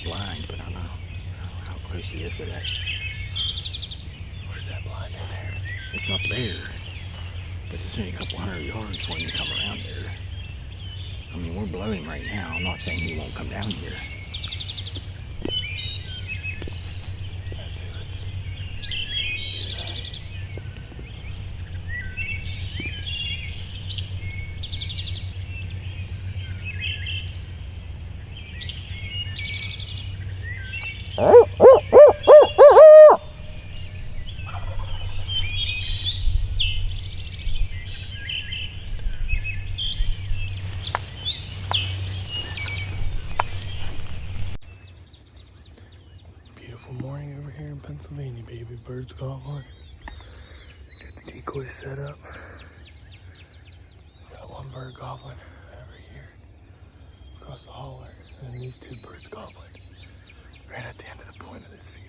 blind, but I don't know how close he is to that. Where's that blind in there? It's up there, but it's only a couple hundred yards when you come around there. I mean, we're below him right now. I'm not saying he won't come down here. Let's do that. Beautiful morning over here in Pennsylvania, baby. Birds gobbling. Get the decoys set up. Got one bird gobbling over here across the holler, and then these two birds gobbling right at the end of the point of this field.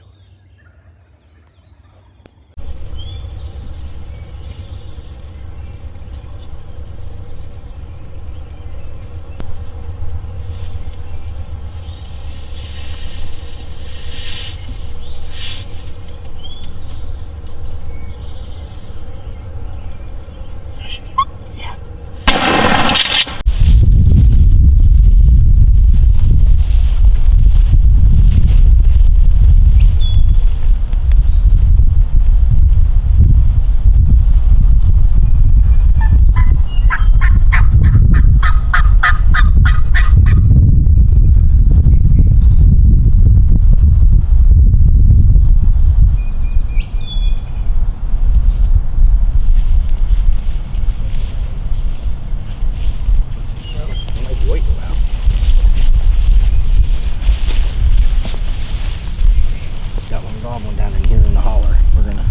Got one goblin down in here in the holler. We're gonna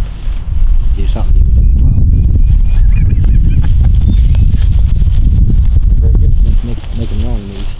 do something even though very good at making wrong moves.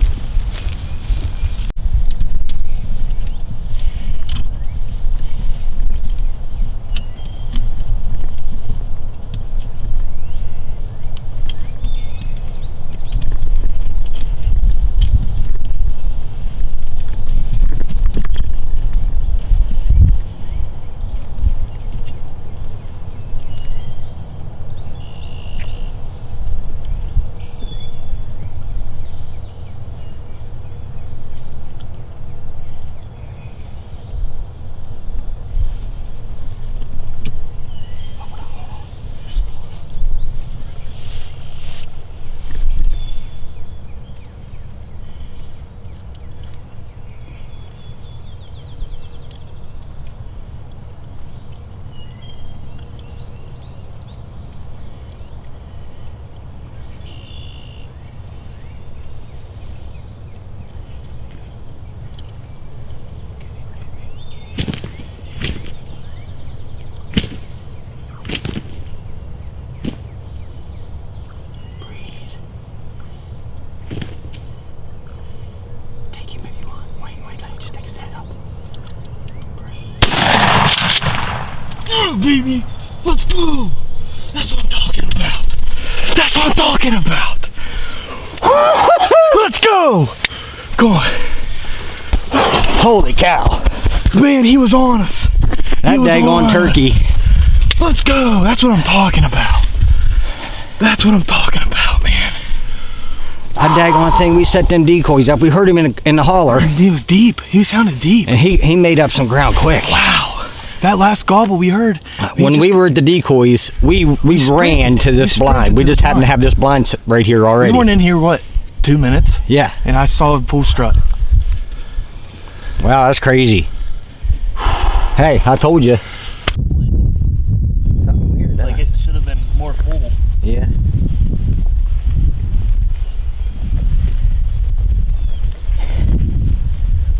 Baby, let's go. That's what I'm talking about. That's what I'm talking about. Let's go. Go on. Holy cow. Man, he was on us. That daggone turkey. Let's go. That's what I'm talking about. That's what I'm talking about, man. That daggone thing, we set them decoys up. We heard him in the holler. He was deep. He sounded deep. And he made up some ground quick. Wow. That last gobble we heard. When we were at the decoys, we ran to this blind. We just happened to have this blind right here already. We weren't in here, what, 2 minutes? Yeah. And I saw the full strut. Wow, that's crazy. Hey, I told you. Something weird, huh? Like it should have been more full. Yeah.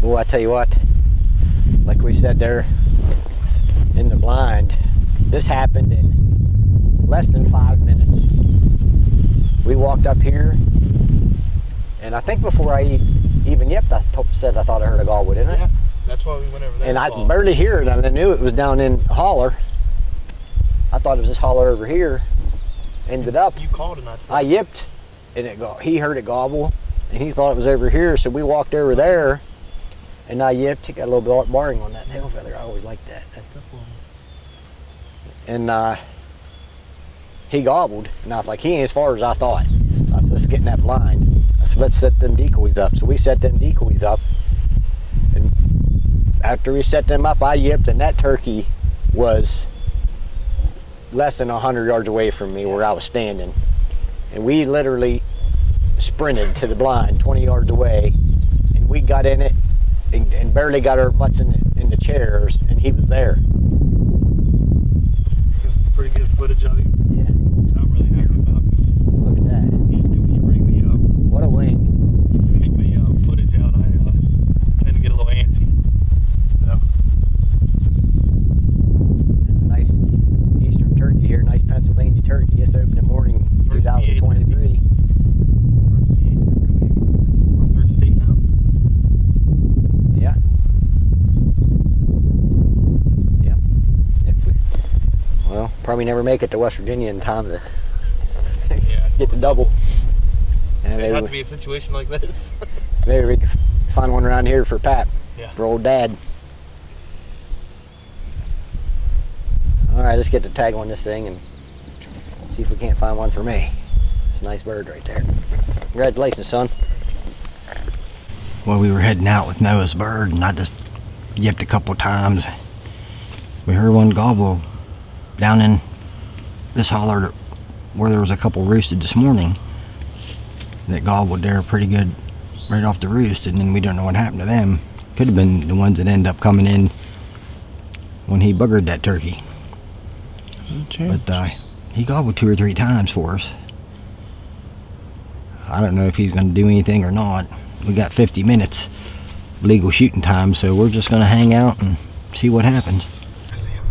Well, I tell you what, like we said there in the blind, this happened in less than 5 minutes. We walked up here, and I think before I even yipped, I said I thought I heard a gobble, didn't I? Yeah, that's why we went over there. And I barely hear it, and I knew it was down in holler. I thought it was this holler over here. Ended up, You called and I yipped, and he heard it gobble, and he thought it was over here, so we walked over there, And I yipped. He got a little bit barring on that tail feather. I always like that. And he gobbled, and I was like, he ain't as far as I thought. So I said, let's get in that blind. I said, let's set them decoys up. So we set them decoys up, and after we set them up, I yipped, and that turkey was less than 100 yards away from me where I was standing. And we literally sprinted to the blind 20 yards away, and we got in it and barely got our butts in the chairs, and he was there. Pretty good footage of you. Yeah. I'm really happy about this. Look at that. Usually when you bring me What a wing. footage out, I tend to get a little antsy. So It's a nice eastern turkey here, nice Pennsylvania turkey. It's open in morning 2023. third state now. Yeah. Yeah. Well, probably never make it to West Virginia in time to get the double. And It'd have to be a situation like this. maybe we could find one around here for Pap, Yeah. for old Dad. All right, let's get the tag on this thing and see if we can't find one for me. It's a nice bird right there. Congratulations, son. Well, we were heading out with Noah's bird, and I just yipped a couple times. We heard one gobble down in this holler where there was a couple roosted this morning that gobbled there pretty good right off the roost, and then we don't know what happened to them. Could have been the ones that end up coming in when he buggered that turkey. But he gobbled 2 or 3 times for us. I don't know if he's going to do anything or not. We got 50 minutes legal shooting time, so we're just going to hang out and see what happens. I see him.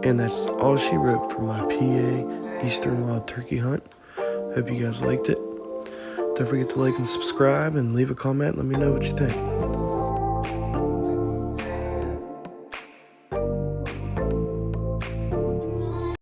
And that's all she wrote for my PA Eastern Wild Turkey hunt. Hope you guys liked it. Don't forget to like and subscribe and leave a comment. Let me know what you think.